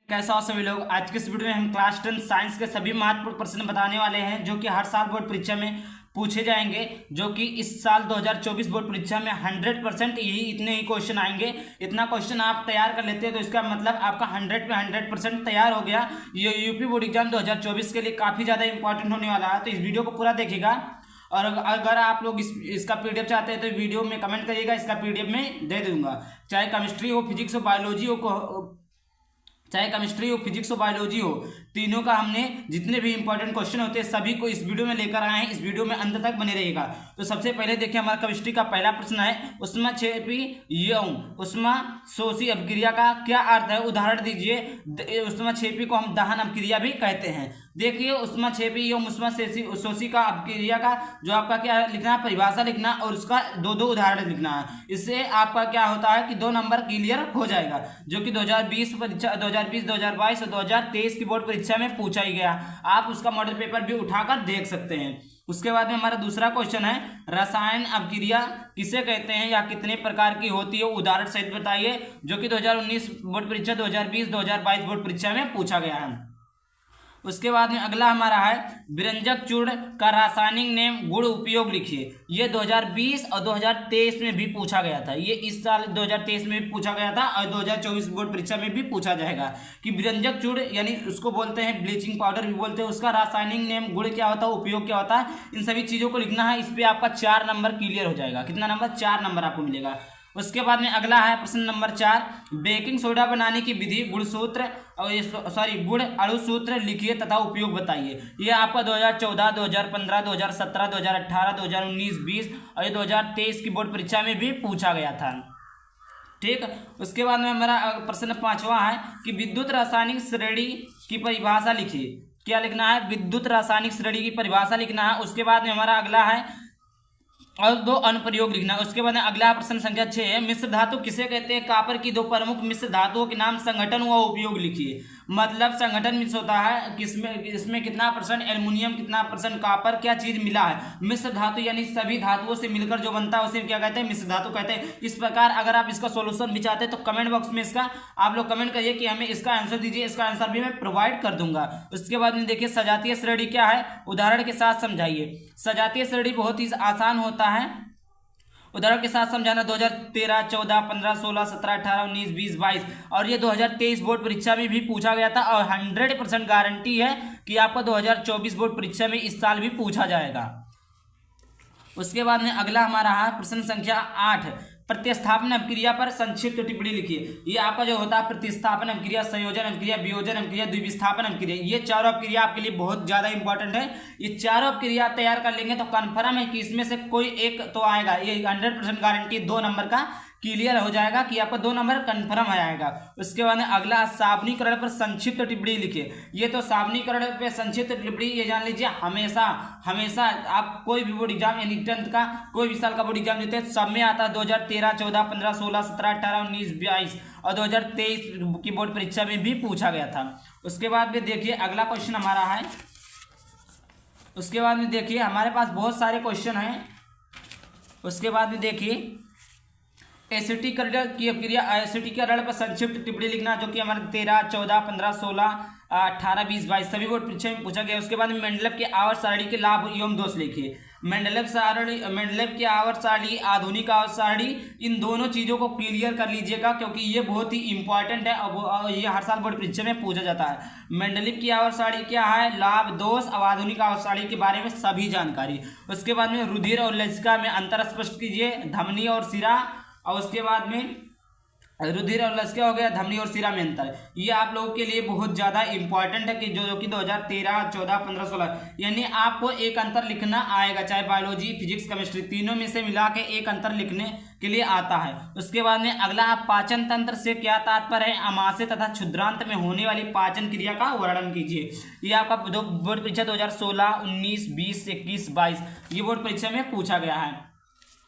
कैसा हो सभी लोग। आज के इस वीडियो में हम क्लास 10 साइंस के सभी महत्वपूर्ण प्रश्न बताने वाले हैं जो कि हर साल बोर्ड परीक्षा में पूछे जाएंगे। जो कि इस साल 2024 बोर्ड परीक्षा में 100% यही इतने ही क्वेश्चन आएंगे। इतना क्वेश्चन आप तैयार कर लेते हैं तो इसका मतलब आपका 100 पे 100% तैयार हो गया। ये यूपी बोर्ड एग्जाम 2024 के लिए काफ़ी ज़्यादा इंपॉर्टेंट होने वाला है, तो इस वीडियो को पूरा देखिएगा। और अगर आप लोग इसका पीडीएफ चाहते हैं तो वीडियो में कमेंट करिएगा, इसका पीडीएफ में दे दूंगा। चाहे केमिस्ट्री हो, फिजिक्स हो, बायोलॉजी हो, चाहे केमिस्ट्री हो, फिजिक्स हो, बायोलॉजी हो, तीनों का हमने जितने भी इंपॉर्टेंट क्वेश्चन होते हैं सभी को इस वीडियो में लेकर आए हैं। इस वीडियो में अंत तक बने रहिएगा। तो सबसे पहले देखिए, हमारा केमिस्ट्री का पहला प्रश्न है, उष्माक्षेपी यौन उष्माशोषी अभिक्रिया का क्या अर्थ है? उदाहरण दीजिए। उष्माक्षेपी को हम दहन अभिक्रिया भी कहते हैं। देखिए, उष्माक्षेपी एवं उष्माशोषी का अभिक्रिया का जो आपका क्या लिखना है, परिभाषा लिखना और उसका दो उदाहरण लिखना है। इससे आपका क्या होता है कि 2 नंबर क्लियर हो जाएगा, जो कि 2020 परीक्षा 2020, 2022 और 2023 की बोर्ड परीक्षा में पूछा ही गया। आप उसका मॉडल पेपर भी उठाकर देख सकते हैं। उसके बाद में हमारा दूसरा क्वेश्चन है, रसायन अभिक्रिया किसे कहते हैं या कितने प्रकार की होती है? उदाहरण सहित बताइए, जो कि 2019 बोर्ड परीक्षा, 2020, 2022 बोर्ड परीक्षा में पूछा गया है। उसके बाद में अगला हमारा है, विरंजक चूर्ण का रासायनिक नेम गुण उपयोग लिखिए। ये 2020 और 2023 में भी पूछा गया था। ये इस साल 2023 में भी पूछा गया था और 2024 बोर्ड परीक्षा में भी पूछा जाएगा कि विरंजक चूर्ण यानी उसको बोलते हैं ब्लीचिंग पाउडर भी बोलते हैं, उसका रासायनिक नेम गुण क्या होता है, उपयोग क्या होता है, इन सभी चीज़ों को लिखना है। इस पर आपका 4 नंबर क्लियर हो जाएगा। कितना नंबर? 4 नंबर आपको मिलेगा। उसके बाद में अगला है प्रश्न नंबर 4, बेकिंग सोडा बनाने की विधि, गुणसूत्र और गुण अणुसूत्र लिखिए तथा उपयोग बताइए। ये आपका 2014, 2015, 2017, 2018, 2019, 20 और ये 2023 की बोर्ड परीक्षा में भी पूछा गया था। ठीक। उसके बाद में हमारा प्रश्न 5वां है कि विद्युत रासायनिक श्रेणी की परिभाषा लिखिए। क्या लिखना है? विद्युत रासायनिक श्रेणी की परिभाषा लिखना है। उसके बाद में हमारा अगला है और 2 अनुप्रयोग लिखना। उसके बाद अगला प्रश्न संख्या 6 है, मिश्र धातु किसे कहते हैं? कॉपर की 2 प्रमुख मिश्र धातुओं के नाम, संगठन व उपयोग लिखिए। मतलब संगठन मिश्र होता है किसमें, इसमें कितना परसेंट एल्युमिनियम, कितना परसेंट कॉपर, क्या चीज मिला है। मिश्र धातु यानी सभी धातुओं से मिलकर जो बनता है उसे क्या कहते हैं? मिश्र धातु कहते हैं। इस प्रकार अगर आप इसका सोल्यूशन भी चाहते हैं तो कमेंट बॉक्स में इसका आप लोग कमेंट करिए कि हमें इसका आंसर दीजिए। इसका आंसर भी मैं प्रोवाइड कर दूंगा। उसके बाद में देखिए, सजातीय श्रेणी क्या है, उदाहरण के साथ समझाइए। सजातीय श्रेणी बहुत ही आसान होता है, उदाहरण के साथ समझाना। 2013, 14, 15, 16, 17, 18, 19, 20, 22 और ये 2023 बोर्ड परीक्षा में भी पूछा गया था और 100% गारंटी है कि आपका 2024 बोर्ड परीक्षा में इस साल भी पूछा जाएगा। उसके बाद में अगला हमारा है प्रश्न संख्या 8, प्रतिस्थापन अभिक्रिया पर संक्षिप्त टिप्पणी लिखिए। ये आपका जो होता है प्रतिस्थापन अभिक्रिया, संयोजन अभिक्रिया, वियोजन अभिक्रिया, द्विविस्थापन अभिक्रिया, ये चारों अभिक्रिया आपके लिए बहुत ज्यादा इंपॉर्टेंट है। ये चारों अभिक्रिया तैयार कर लेंगे तो कन्फर्म है कि इसमें से कोई एक तो आएगा। ये 100% गारंटी 2 नंबर का क्लियर हो जाएगा कि आपका 2 नंबर कन्फर्म आएगा। उसके बाद अगला, सावनीकरण पर संक्षिप्त टिप्पणी लिखिए। ये तो सावनीकरण पर संक्षिप्त टिप्पणी ये जान लीजिए, हमेशा हमेशा आप कोई भी बोर्ड एग्जाम यानी 10th का कोई भी साल का बोर्ड एग्जाम देते हैं सब में आता है। 2013, 14, 15, 16, 17, 18, 19, 22 और 2023 की बोर्ड परीक्षा में भी पूछा गया था। उसके बाद में देखिए अगला क्वेश्चन हमारा है, उसके बाद में देखिए हमारे पास बहुत सारे क्वेश्चन हैं। उसके बाद में देखिए, एसिटीकरण की अभिक्रिया, एसिटीकरण पर संक्षिप्त टिप्पणी लिखना, जो कि हमारे 13, 14, 15, 16, 18, 20, 22 सभी बोर्ड परीक्षा में पूछा गया। उसके बाद मेंडलेव के आवर्त सारणी के लाभ एवं दोष लिखिए। मेंडलेव की आवर्त सारणी, आधुनिक आवर्त सारणी, इन दोनों चीज़ों को क्लियर कर लीजिएगा क्योंकि ये बहुत ही इंपॉर्टेंट है और ये हर साल बोर्ड परीक्षा में पूछा जाता है। मेंडलेव की आवर्त सारणी क्या है, लाभ, दोष और आधुनिक आवर्त सारणी के बारे में सभी जानकारी। उसके बाद में रुधिर और लसिका में अंतर स्पष्ट कीजिए, धमनी और सिरा। और उसके बाद में रुधिर और लसिका हो गया, धमनी और सिरा में अंतर। ये आप लोगों के लिए बहुत ज़्यादा इंपॉर्टेंट है कि जो कि 2013, 14, 15, 16 यानी आपको एक अंतर लिखना आएगा, चाहे बायोलॉजी, फिजिक्स, केमिस्ट्री तीनों में से मिला के एक अंतर लिखने के लिए आता है। उसके बाद में अगला, पाचन तंत्र से क्या तात्पर्य है? आमाशय तथा क्षुद्रांत में होने वाली पाचन क्रिया का वर्णन कीजिए। ये आपका बोर्ड परीक्षा 2016, 19, 20, 21, 22 ये बोर्ड परीक्षा में पूछा गया है।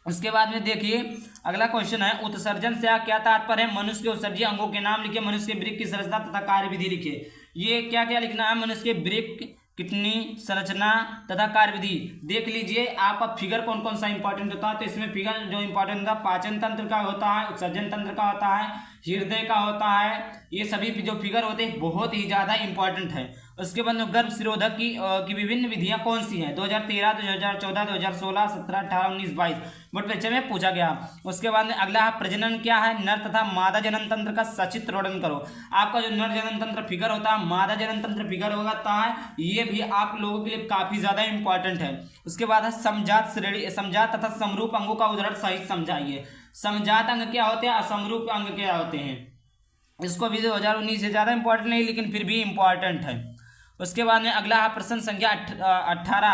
उसके बाद में देखिए अगला क्वेश्चन है, उत्सर्जन से क्या तात्पर्य है? मनुष्य के उत्सर्जीय अंगों के नाम लिखिए। मनुष्य के वृक्क की संरचना तथा कार्यविधि लिखिए। ये क्या क्या लिखना है? मनुष्य के वृक्क कितनी संरचना तथा कार्यविधि देख लीजिए। आपका फिगर कौन कौन सा इंपॉर्टेंट होता है, तो इसमें फिगर जो इंपॉर्टेंट होता है पाचन तंत्र का होता है, उत्सर्जन तंत्र का होता है, हृदय का होता है। ये सभी जो फिगर होते हैं बहुत ही ज़्यादा इंपॉर्टेंट है। उसके बाद में गर्भ निरोधक की विभिन्न विधियां कौन सी हैं, 2013, 2014, 2016, 17, 18, 19, 22 बोर्ड परीक्षा में पूछा गया। उसके बाद में अगला प्रजनन क्या है, नर तथा मादा जनन तंत्र का सचित्र वर्णन करो। आपका जो नर जनन तंत्र फिगर होता है, मादा जनन तंत्र फिगर होता है, ये भी आप लोगों के लिए काफी ज्यादा इंपॉर्टेंट है। उसके बाद है समजात श्रेणी, समजात तथा समरूप अंगों का उदाहरण सहित समझाइए। समजात अंग क्या होते हैं, असमरूप अंग क्या होते हैं, इसको भी 2019 से ज्यादा इंपॉर्टेंट नहीं लेकिन फिर भी इंपॉर्टेंट है। उसके बाद में अगला है प्रश्न संख्या 18,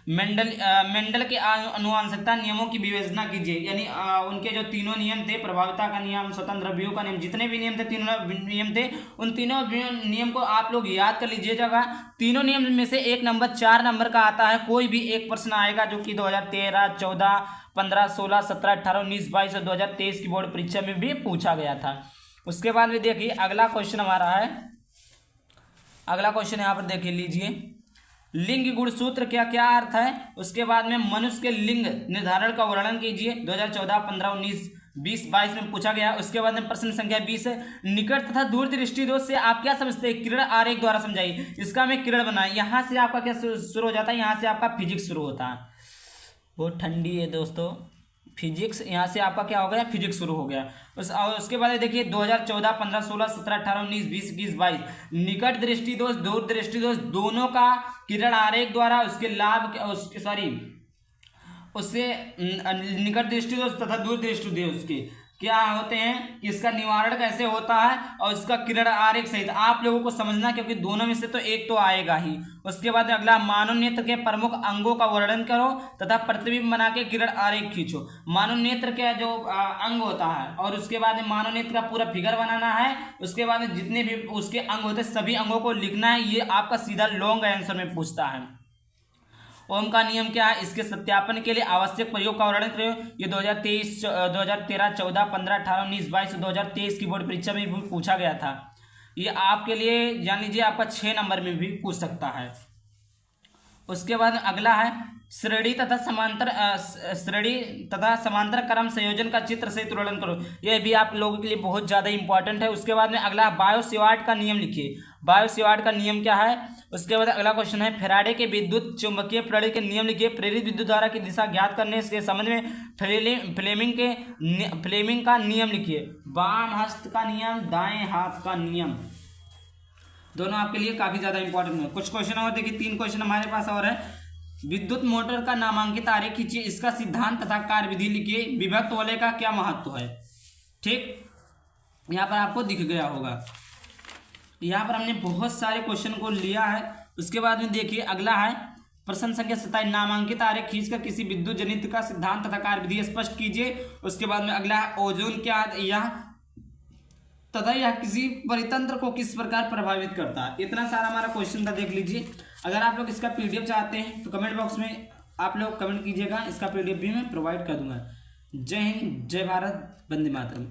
मेंडल के आनुवंशिकता नियमों की विवेचना कीजिए। यानी उनके जो तीनों नियम थे, प्रभाविता का नियम, स्वतंत्र अवयव का नियम, जितने भी नियम थे, तीनों नियम थे, उन तीनों नियम को आप लोग याद कर लीजिएगा। तीनों नियम में से एक नंबर 4 नंबर का आता है। कोई भी एक प्रश्न आएगा जो कि 2013, 14, 15, 16, 17, 18, 19, 22 और 2023 की बोर्ड परीक्षा में भी पूछा गया था। उसके बाद में देखिए अगला क्वेश्चन हमारा है, अगला क्वेश्चन यहाँ पर देख लीजिए, लिंग गुणसूत्र क्या क्या अर्थ है। उसके बाद में मनुष्य के लिंग निर्धारण का वर्णन कीजिए, 2014, 15, 19, 20, 22 में पूछा गया। उसके बाद में प्रश्न संख्या 20 है, निकट तथा दूर दृष्टि दोष से आप क्या समझते हैं, किरण आरेख द्वारा समझाइए। इसका हमें किरण बनाए, यहाँ से आपका क्या शुरू हो जाता है, यहाँ से आपका फिजिक्स शुरू होता है। बहुत ठंडी है दोस्तों, फिजिक्स यहाँ से आपका क्या हो गया, फिजिक्स शुरू हो गया। उसके बाद देखिए 2014, 15, 16, 17, 18, 19, 20, 21, 22 निकट दृष्टि दोष, दूर दृष्टि दोष दोनों का किरण आरेख द्वारा उसके लाभ उससे निकट दृष्टि दोष तथा दूर दृष्टि दोष के क्या होते हैं, इसका निवारण कैसे होता है और इसका किरण आरेख सहित आप लोगों को समझना, क्योंकि दोनों में से तो एक तो आएगा ही। उसके बाद अगला मानव नेत्र के प्रमुख अंगों का वर्णन करो तथा प्रतिबिंब बना के किरण आरेख खींचो। मानव नेत्र का जो अंग होता है और उसके बाद में मानव नेत्र का पूरा फिगर बनाना है। उसके बाद में जितने भी उसके अंग होते हैं सभी अंगों को लिखना है। ये आपका सीधा लॉन्ग आंसर में पूछता है। ओम का नियम क्या है, इसके सत्यापन के लिए आवश्यक प्रयोग का वर्णन करें। ये 2023, 2013, 14, 15, 18, 19, 22 और 2023 की बोर्ड परीक्षा में भी पूछा गया था। ये आपके लिए जान लीजिए आपका 6 नंबर में भी पूछ सकता है। उसके बाद अगला है श्रेणी तथा समांतर क्रम संयोजन का चित्र से तुलना करो। यह भी आप लोगों के लिए बहुत ज़्यादा इंपॉर्टेंट है। उसके बाद में अगला बायो-सेवार्ट का नियम लिखिए। बायो-सेवार्ट का नियम क्या है। उसके बाद अगला क्वेश्चन है फैराडे के विद्युत चुंबकीय प्रणाली के नियम लिखिए। प्रेरित विद्युत धारा की दिशा ज्ञात करने के संबंध में फ्लेमिंग का नियम लिखिए। बाम हस्त का नियम, दाएं हाथ का नियम, दोनों आपके लिए काफी ज्यादा इंपॉर्टेंट है। कुछ क्वेश्चन और देखिए, 3 क्वेश्चन हमारे पास और है। विद्युत मोटर का नामांकित आरेख खींचिए, इसका सिद्धांत तथा कार्यविधि लिखिए। विभक्त वलय का क्या महत्व है। ठीक, यहाँ पर आपको दिख गया होगा। यहाँ पर हमने बहुत सारे क्वेश्चन को लिया है। उसके बाद में देखिए अगला है प्रश्न संख्या 27, नामांकित आरेख खींचकर किसी विद्युत जनित का सिद्धांत तथा कार्यविधि स्पष्ट कीजिए। उसके बाद में अगला है ओजोन क्या यह तथा यह किसी परितंत्र को किस प्रकार प्रभावित करता है। इतना सारा हमारा क्वेश्चन था, देख लीजिए। अगर आप लोग इसका पीडीएफ चाहते हैं तो कमेंट बॉक्स में आप लोग कमेंट कीजिएगा, इसका पीडीएफ भी मैं प्रोवाइड कर दूंगा। जय हिंद, जय भारत, वंदे मातरम।